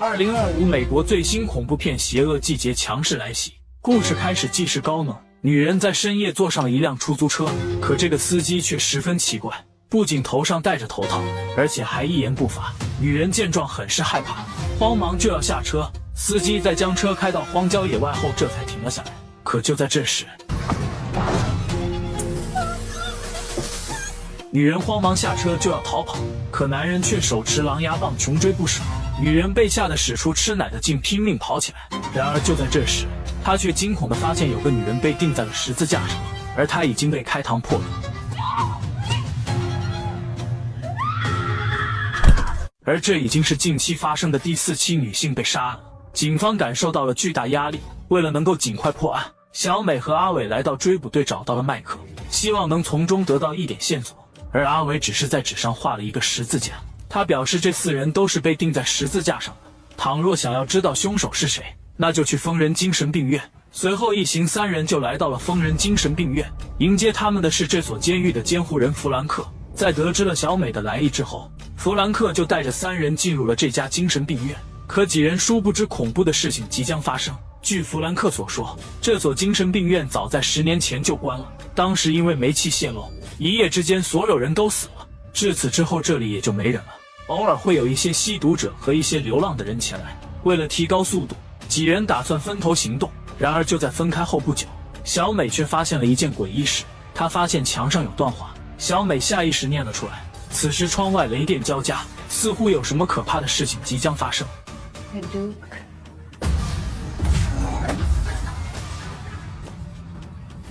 2025美国最新恐怖片《邪恶季节》强势来袭，故事开始既是高能，女人在深夜坐上了一辆出租车，可这个司机却十分奇怪，不仅头上戴着头套，而且还一言不发。女人见状很是害怕，慌忙就要下车。司机在将车开到荒郊野外后，这才停了下来。可就在这时，女人慌忙下车就要逃跑，可男人却手持狼牙棒穷追不舍。女人被吓得使出吃奶的劲，拼命跑起来。然而就在这时，她却惊恐地发现有个女人被钉在了十字架上，而她已经被开膛破肚。而这已经是近期发生的第4起女性被杀案了。警方感受到了巨大压力，为了能够尽快破案，小美和阿伟来到追捕队找到了麦克，希望能从中得到一点线索。而阿伟只是在纸上画了一个十字架，他表示这4人都是被钉在十字架上的，倘若想要知道凶手是谁，那就去疯人精神病院。随后一行3人就来到了疯人精神病院，迎接他们的是这所监狱的监护人弗兰克。在得知了小美的来意之后，弗兰克就带着3人进入了这家精神病院。可几人殊不知恐怖的事情即将发生。据弗兰克所说，这所精神病院早在10年前就关了，当时因为煤气泄漏，一夜之间所有人都死了。至此之后这里也就没人了，偶尔会有一些吸毒者和一些流浪的人前来。为了提高速度，几人打算分头行动。然而就在分开后不久，小美却发现了一件诡异事，她发现墙上有段话，小美下意识念了出来。此时窗外雷电交加，似乎有什么可怕的事情即将发生。The Duke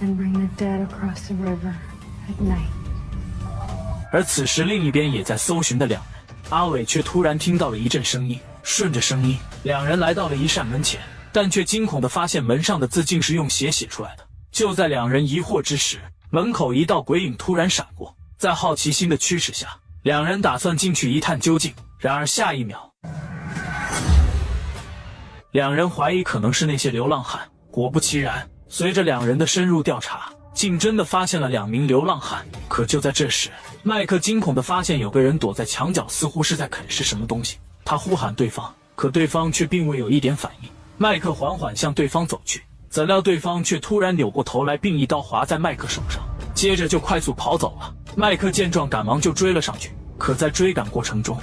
and bring the dead across the river at night. 而此时另一边也在搜寻的2人，阿伟却突然听到了一阵声音，顺着声音，2人来到了一扇门前，但却惊恐地发现门上的字竟是用血写出来的。就在2人疑惑之时，门口一道鬼影突然闪过，在好奇心的驱使下，2人打算进去一探究竟。然而下一秒，2人怀疑可能是那些流浪汉。果不其然，随着2人的深入调查，竟真的发现了2名流浪汉。可就在这时，麦克惊恐地发现有个人躲在墙角，似乎是在啃食什么东西。他呼喊对方，可对方却并未有一点反应。麦克缓缓向对方走去，怎料对方却突然扭过头来，并一刀划在麦克手上，接着就快速跑走了。麦克见状赶忙就追了上去，可在追赶过程中，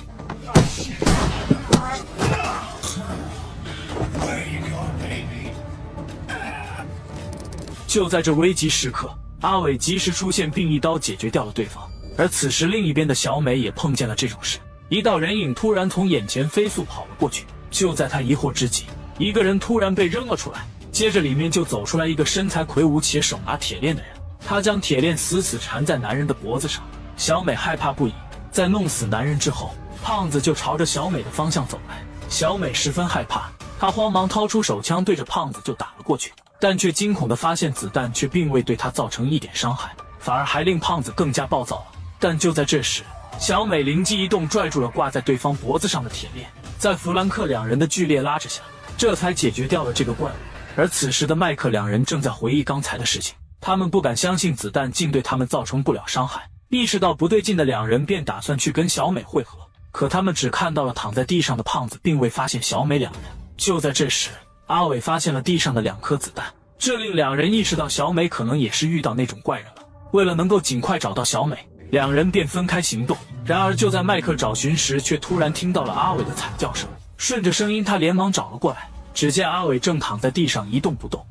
就在这危急时刻，阿伟及时出现并一刀解决掉了对方。而此时另一边的小美也碰见了这种事，一道人影突然从眼前飞速跑了过去。就在他疑惑之际，一个人突然被扔了出来，接着里面就走出来一个身材魁梧且手拿铁链的人，他将铁链死死缠在男人的脖子上。小美害怕不已，在弄死男人之后，胖子就朝着小美的方向走来。小美十分害怕，她慌忙掏出手枪对着胖子就打了过去，但却惊恐地发现子弹却并未对他造成一点伤害，反而还令胖子更加暴躁了。但就在这时，小美灵机一动，拽住了挂在对方脖子上的铁链，在弗兰克2人的剧烈拉扯下，这才解决掉了这个怪物。而此时的麦克2人正在回忆刚才的事情，他们不敢相信子弹竟对他们造成不了伤害。意识到不对劲的2人便打算去跟小美会合，可他们只看到了躺在地上的胖子，并未发现小美2人。就在这时，阿伟发现了地上的2颗子弹，这令2人意识到小美可能也是遇到那种怪人了。为了能够尽快找到小美，2人便分开行动。然而就在麦克找寻时，却突然听到了阿伟的惨叫声，顺着声音他连忙找了过来，只见阿伟正躺在地上一动不动。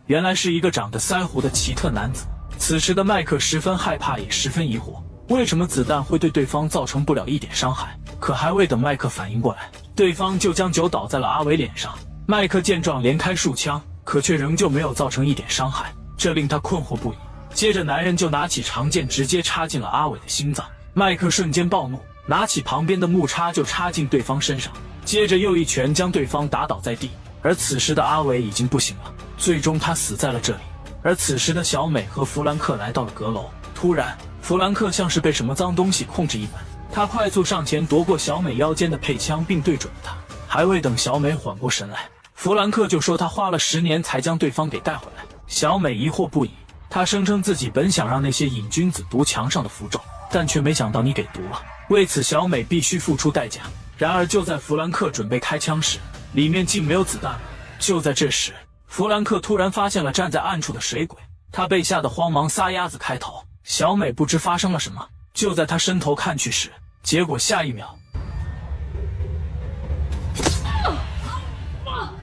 原来是一个长着腮胡的奇特男子。此时的麦克十分害怕，也十分疑惑，为什么子弹会对对方造成不了一点伤害？可还未等麦克反应过来，对方就将酒倒在了阿伟脸上。麦克见状连开数枪，可却仍旧没有造成一点伤害，这令他困惑不已。接着男人就拿起长剑直接插进了阿伟的心脏。麦克瞬间暴怒，拿起旁边的木叉就插进对方身上，接着又一拳将对方打倒在地。而此时的阿伟已经不行了，最终他死在了这里。而此时的小美和弗兰克来到了阁楼，突然弗兰克像是被什么脏东西控制一般，他快速上前夺过小美腰间的配枪并对准了她。还未等小美缓过神来，弗兰克就说他花了10年才将对方给带回来。小美疑惑不已，她声称自己本想让那些瘾君子读墙上的符咒，但却没想到你给读了，为此小美必须付出代价。然而就在弗兰克准备开枪时，里面竟没有子弹了。就在这时，弗兰克突然发现了站在暗处的水鬼，他被吓得慌忙撒丫子开逃。小美不知发生了什么，就在他伸头看去时，结果下一秒，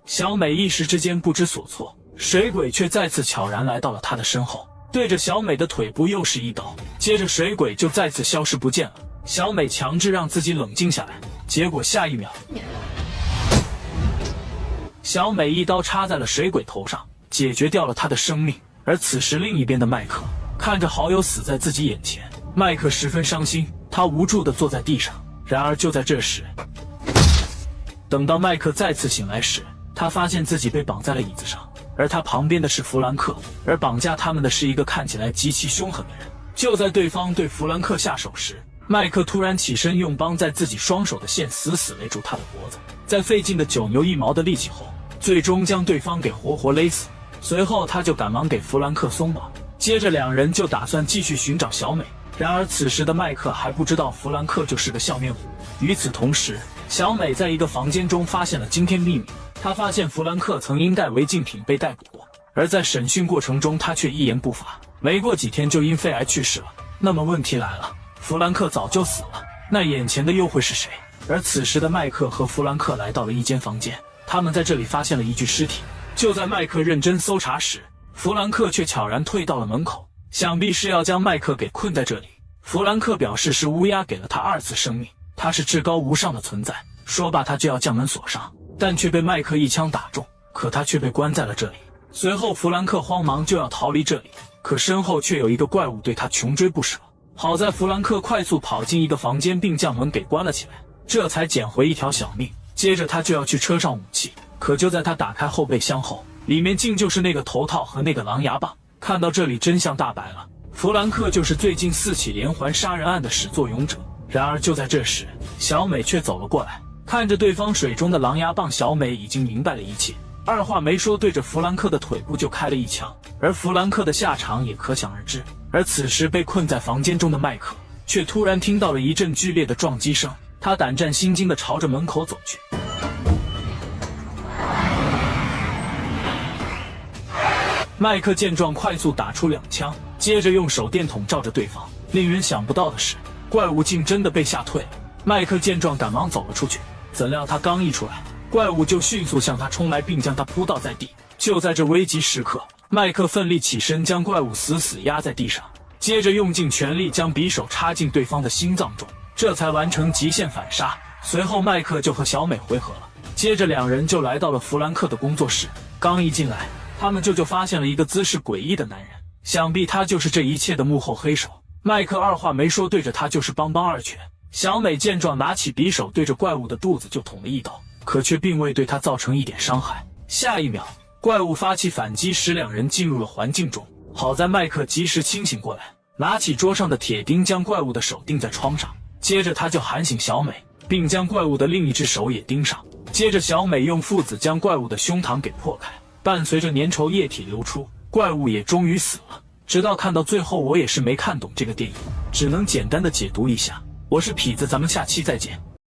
小美一时之间不知所措，水鬼却再次悄然来到了她的身后，对着小美的腿部又是一刀，接着水鬼就再次消失不见了。小美强制让自己冷静下来，结果下一秒，小美一刀插在了水鬼头上，解决掉了他的生命。而此时另一边的麦克看着好友死在自己眼前，麦克十分伤心，他无助地坐在地上。然而就在这时，等到麦克再次醒来时，他发现自己被绑在了椅子上，而他旁边的是弗兰克，而绑架他们的是一个看起来极其凶狠的人。就在对方对弗兰克下手时，麦克突然起身，用绑在自己双手的线死死勒住他的脖子，在费尽的九牛一毛的力气后，最终将对方给活活勒死。随后他就赶忙给弗兰克松绑，接着两人就打算继续寻找小美。然而此时的麦克还不知道弗兰克就是个笑面虎。与此同时，小美在一个房间中发现了惊天秘密，她发现弗兰克曾因带违禁品被逮捕过，而在审讯过程中他却一言不发，没过几天就因肺癌去世了。那么问题来了，弗兰克早就死了，那眼前的又会是谁？而此时的麦克和弗兰克来到了一间房间，他们在这里发现了一具尸体。就在麦克认真搜查时，弗兰克却悄然退到了门口，想必是要将麦克给困在这里。弗兰克表示是乌鸦给了他2次生命，他是至高无上的存在。说罢他就要将门锁上，但却被麦克一枪打中，可他却被关在了这里。随后弗兰克慌忙就要逃离这里，可身后却有一个怪物对他穷追不舍。好在弗兰克快速跑进一个房间并将门给关了起来，这才捡回一条小命。接着他就要去车上武器，可就在他打开后备箱后，里面竟就是那个头套和那个狼牙棒。看到这里真相大白了，弗兰克就是最近4起连环杀人案的始作俑者。然而就在这时，小美却走了过来，看着对方水中的狼牙棒，小美已经明白了一切，二话没说对着弗兰克的腿部就开了一枪，而弗兰克的下场也可想而知。而此时被困在房间中的麦克却突然听到了一阵剧烈的撞击声，他胆战心惊地朝着门口走去。麦克见状快速打出2枪，接着用手电筒照着对方。令人想不到的是，怪物竟真的被吓退了。麦克见状赶忙走了出去，怎料他刚一出来，怪物就迅速向他冲来，并将他扑倒在地。就在这危急时刻，麦克奋力起身，将怪物死死压在地上，接着用尽全力将匕首插进对方的心脏中，这才完成极限反杀。随后麦克就和小美回合了，接着两人就来到了弗兰克的工作室。刚一进来，他们就发现了一个姿势诡异的男人，想必他就是这一切的幕后黑手。麦克二话没说，对着他就是邦邦2拳。小美见状，拿起匕首对着怪物的肚子就捅了一刀，可却并未对他造成一点伤害。下一秒，怪物发起反击，使两人进入了环境中。好在麦克及时清醒过来，拿起桌上的铁钉将怪物的手钉在窗上，接着他就喊醒小美，并将怪物的另一只手也钉上。接着小美用附子将怪物的胸膛给破开，伴随着粘稠液体流出，怪物也终于死了。直到看到最后，我也是没看懂这个电影，只能简单的解读一下。我是痞子，咱们下期再见。